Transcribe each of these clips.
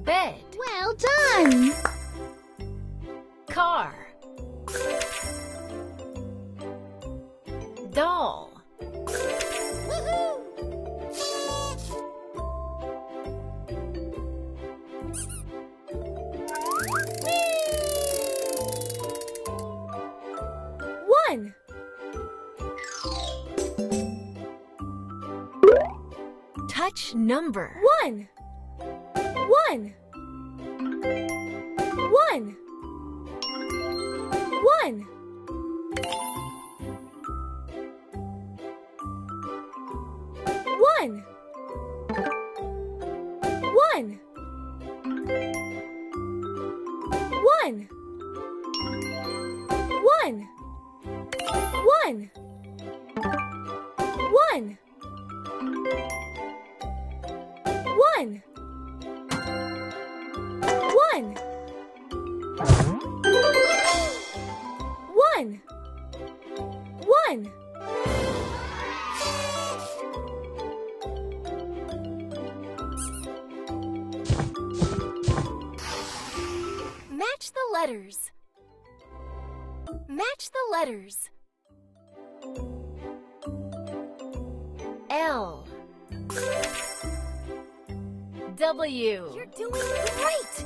Bed. Well done! Car. Doll. One. Touch number. One. One. One. One. One. One. One. One. One. One. One. One. One. One. Match the letters. Match the letters. L. W. You're doing great!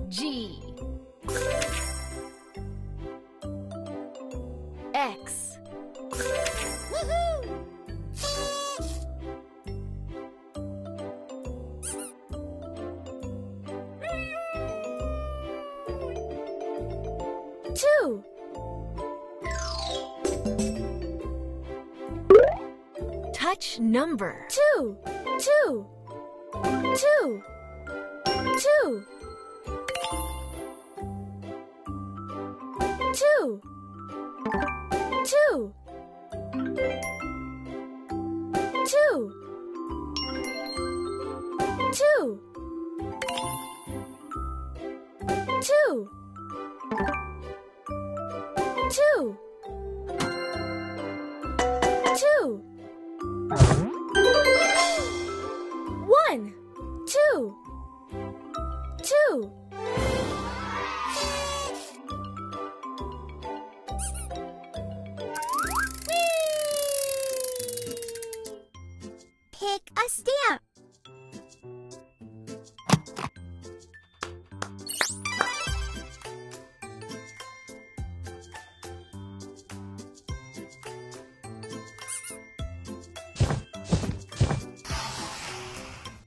G. X. Woohoo! Two. Touch number. Two. Two. Two. Two. Two. Two. Two. Two. Two. Two. Two. One. Two. Two. Pick a stamp.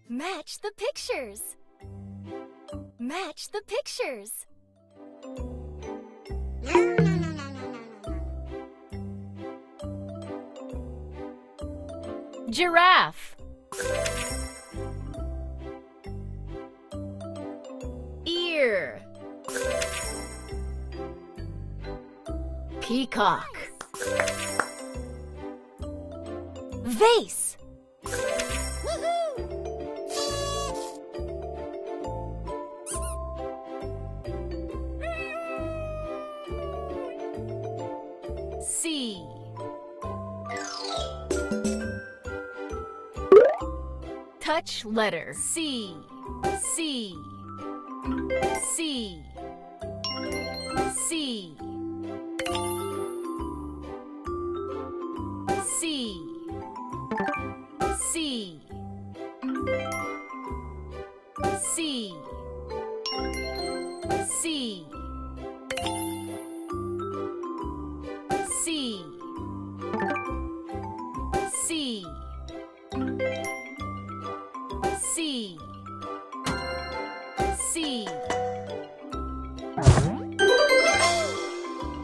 Match the pictures. Match the pictures. Giraffe. Ear. Peacock. Vase. C. Touch letter. C. C. C. C. C. C. C. C. C. C. C. C.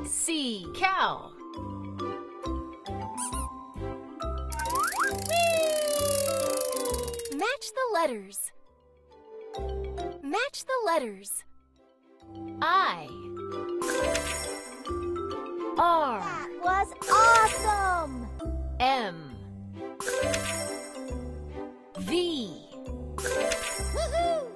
C. Cow. Match the letters. Match the letters. I. R. That was awesome! M. V. Woohoo!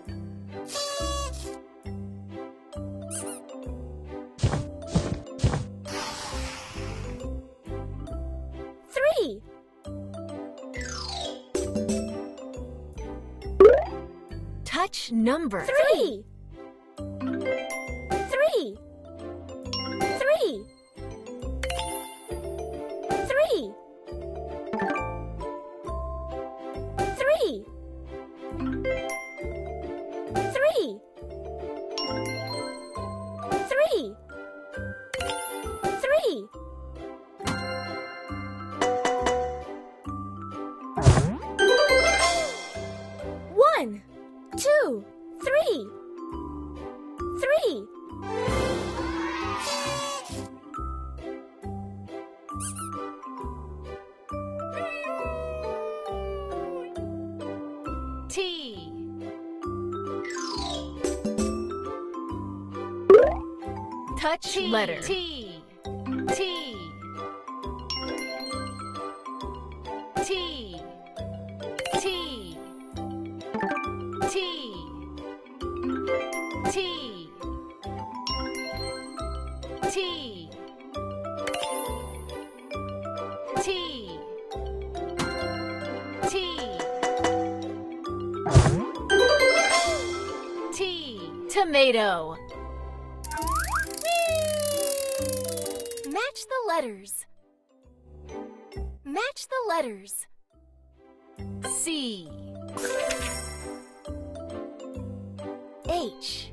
Three. number. 3. 3. 3. 3. 3. 3. 3. 3. 1, 2, 3. 3. T. Touch letter. T. T. T. T. T. T. T. T. T. T. Tomato. Match the letters. Match the letters. C. H.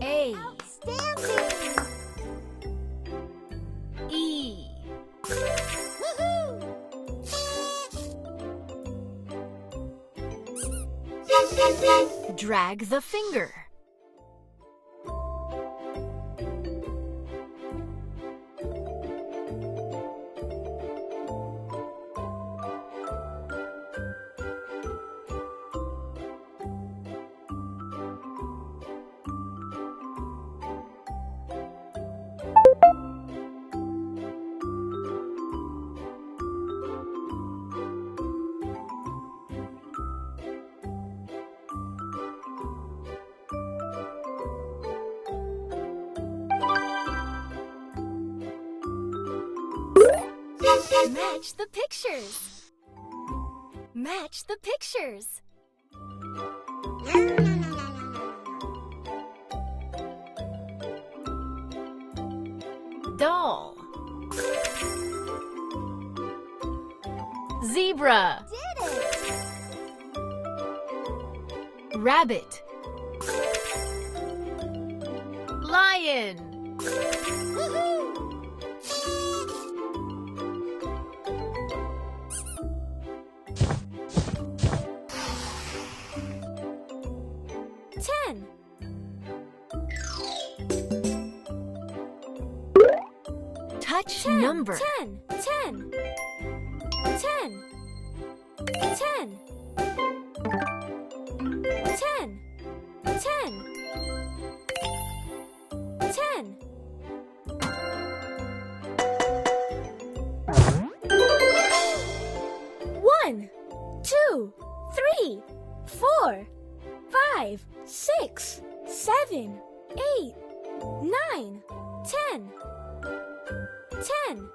A. Outstanding! E. Woohoo! Drag the finger. Match the pictures. Match the pictures. Doll. Zebra. Did it! Rabbit. Lion. Woohoo! Ten. Touch 10. number. 10. 10. 10. 10. 10. 10. 10. 1, 2, 3, 4, 5, 6, 7, 8, 9, 10. 10.